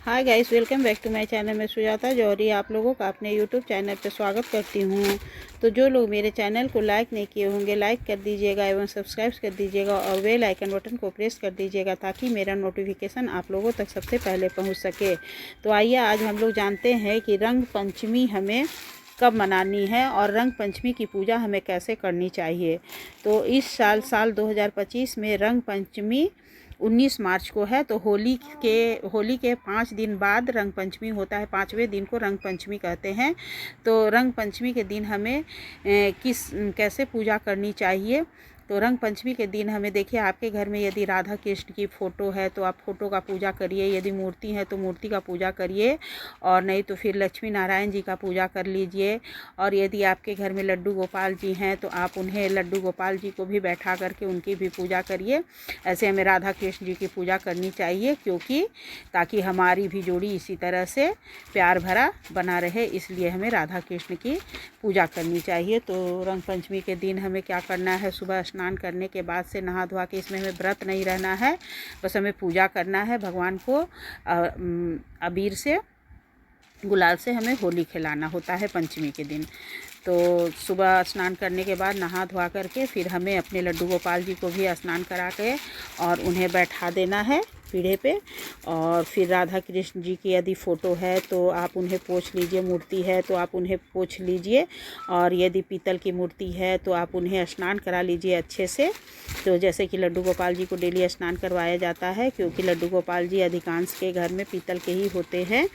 Hi guys, welcome back to my channel. मैं सुजाता जौहरी आप लोगों का अपने यूट्यूब चैनल पर स्वागत करती हूँ। तो जो लोग मेरे चैनल को लाइक नहीं किए होंगे, लाइक कर दीजिएगा एवं सब्सक्राइब कर दीजिएगा और बेल आइकन बटन को प्रेस कर दीजिएगा ताकि मेरा नोटिफिकेशन आप लोगों तक सबसे पहले पहुँच सके। तो आइए आज हम लोग जानते हैं कि रंग पंचमी हमें कब मनानी है और रंग पंचमी की पूजा हमें कैसे करनी चाहिए। तो इस साल 2025 में रंग पंचमी 19 मार्च को है। तो होली के 5 दिन बाद रंग पंचमी होता है। 5वें दिन को रंग पंचमी कहते हैं। तो रंग पंचमी के दिन हमें कैसे पूजा करनी चाहिए। तो रंग पंचमी के दिन हमें देखिए, आपके घर में यदि राधा कृष्ण की फ़ोटो है तो आप फ़ोटो का पूजा करिए, यदि मूर्ति है तो मूर्ति का पूजा करिए, और नहीं तो फिर लक्ष्मी नारायण जी का पूजा कर लीजिए। और यदि आपके घर में लड्डू गोपाल जी हैं तो आप उन्हें लड्डू गोपाल जी को भी बैठा करके उनकी भी पूजा करिए। ऐसे हमें राधा कृष्ण जी की पूजा करनी चाहिए, क्योंकि ताकि हमारी भी जोड़ी इसी तरह से प्यार भरा बना रहे, इसलिए हमें राधा कृष्ण की पूजा करनी चाहिए। तो रंग पंचमी के दिन हमें क्या करना है, सुबह स्नान करने के बाद से नहा धोवा के, इसमें हमें व्रत नहीं रहना है, बस हमें पूजा करना है भगवान को। अबीर से, गुलाल से हमें होली खिलाना होता है पंचमी के दिन। तो सुबह स्नान करने के बाद नहा धोवा करके फिर हमें अपने लड्डू गोपाल जी को भी स्नान करा के और उन्हें बैठा देना है पीढ़े पे। और फिर राधा कृष्ण जी की यदि फ़ोटो है तो आप उन्हें पोंछ लीजिए, मूर्ति है तो आप उन्हें पोंछ लीजिए, और यदि पीतल की मूर्ति है तो आप उन्हें स्नान करा लीजिए अच्छे से। तो जैसे कि लड्डू गोपाल जी को डेली स्नान करवाया जाता है, क्योंकि लड्डू गोपाल जी अधिकांश के घर में पीतल के ही होते हैं।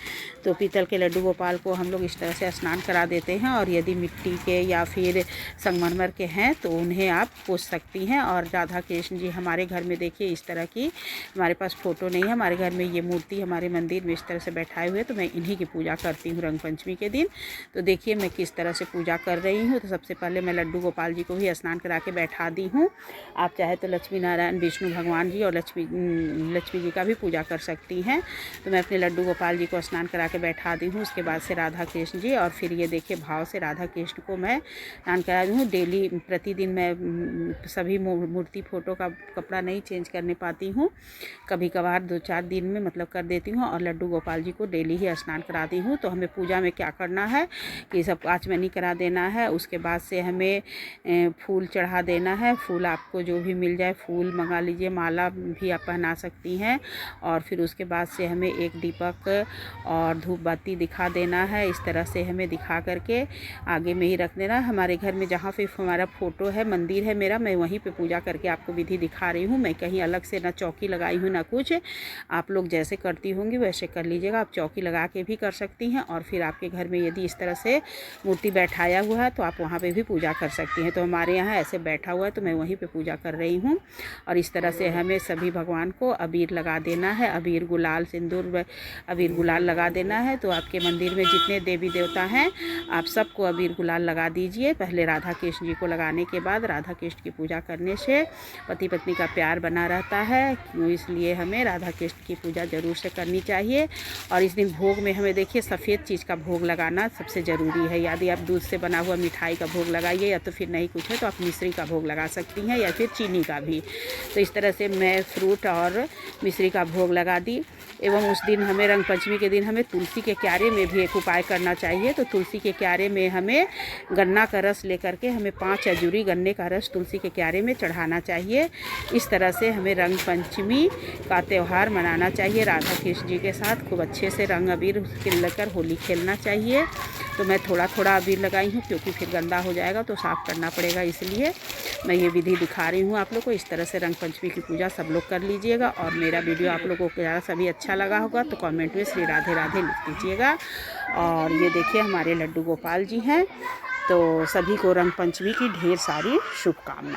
तो पीतल के लड्डू गोपाल को हम लोग इस तरह से स्नान करा देते हैं। और यदि मिट्टी के या फिर संगमरमर के हैं तो उन्हें आप पोंछ सकती हैं। और राधा कृष्ण जी हमारे घर में देखिए इस तरह की, हमारे पास फ़ोटो नहीं है, हमारे घर में ये मूर्ति हमारे मंदिर में इस तरह से बैठाए हुए, तो मैं इन्हीं की पूजा करती हूँ रंग पंचमी के दिन। तो देखिए मैं किस तरह से पूजा कर रही हूँ। तो सबसे पहले मैं लड्डू गोपाल जी को भी स्नान करा के बैठा दी हूँ। आप चाहे तो लक्ष्मी नारायण, विष्णु भगवान जी और लक्ष्मी जी का भी पूजा कर सकती हैं। तो मैं अपने लड्डू गोपाल जी को स्नान करा के बैठा दी हूँ। उसके बाद से राधा कृष्ण जी, और फिर ये देखिए भाव से राधा कृष्ण को मैं स्नान करा दी हूँ। डेली प्रतिदिन मैं सभी मूर्ति फ़ोटो का कपड़ा नहीं चेंज करने पाती हूँ, कभी कभार 2-4 दिन में मतलब कर देती हूँ। और लड्डू गोपाल जी को डेली ही स्नान कराती हूँ। तो हमें पूजा में क्या करना है कि सब आचमनी करा देना है। उसके बाद से हमें फूल चढ़ा देना है। फूल आपको जो भी मिल जाए फूल मंगा लीजिए, माला भी आप पहना सकती हैं। और फिर उसके बाद से हमें एक दीपक और धूप बत्ती दिखा देना है। इस तरह से हमें दिखा करके आगे में ही रख देना है। हमारे घर में जहाँ पे हमारा फ़ोटो है, मंदिर है मेरा, मैं वहीं पे पूजा करके आपको विधि दिखा रही हूँ। मैं कहीं अलग से ना चौकी लगाई हूँ ना कुछ। आप लोग जैसे करती होंगी वैसे कर लीजिएगा। आप चौकी लगा के भी कर सकती हैं, और फिर आपके घर में यदि इस तरह से मूर्ति बैठाया हुआ है तो आप वहाँ पे भी पूजा कर सकती हैं। तो हमारे यहाँ ऐसे बैठा हुआ है तो मैं वहीं पे पूजा कर रही हूँ। और इस तरह से हमें सभी भगवान को अबीर लगा देना है। अबीर, गुलाल, सिंदूर, अबीर गुलाल लगा देना है। तो आपके मंदिर में जितने देवी देवता हैं आप सबको अबीर गुलाल लगा दीजिए। पहले राधा कृष्ण जी को लगाने के बाद, राधा कृष्ण की पूजा करने से पति पत्नी का प्यार बना रहता है, इसलिए हमें राधा कृष्ण की पूजा ज़रूर से करनी चाहिए। और इस दिन भोग में हमें देखिए सफ़ेद चीज़ का भोग लगाना सबसे ज़रूरी है। यदि आप दूध से बना हुआ मिठाई का भोग लगाइए, या तो फिर नहीं कुछ है तो आप मिश्री का भोग लगा सकती हैं, या फिर चीनी का भी। तो इस तरह से मैं फ्रूट और मिश्री का भोग लगा दी। एवं उस दिन हमें रंग पंचमी के दिन हमें तुलसी के क्यारे में भी एक उपाय करना चाहिए। तो तुलसी के क्यारे में हमें गन्ना का रस लेकर के हमें 5 अजूरी गन्ने का रस तुलसी के क्यारे में चढ़ाना चाहिए। इस तरह से हमें रंग पंचमी का त्यौहार मनाना चाहिए। राधा कृष्ण जी के साथ खूब अच्छे से रंग अबीर लेकर होली खेलना चाहिए। तो मैं थोड़ा थोड़ा अबीर लगाई हूँ, क्योंकि फिर गंदा हो जाएगा तो साफ़ करना पड़ेगा, इसलिए मैं ये विधि दिखा रही हूँ आप लोग को। इस तरह से रंग पंचमी की पूजा सब लोग कर लीजिएगा। और मेरा वीडियो आप लोगों को ज़्यादा सभी अच्छा लगा होगा तो कमेंट में श्री राधे राधे लिख दीजिएगा। और ये देखिए हमारे लड्डू गोपाल जी हैं। तो सभी को रंग पंचमी की ढेर सारी शुभकामनाएं।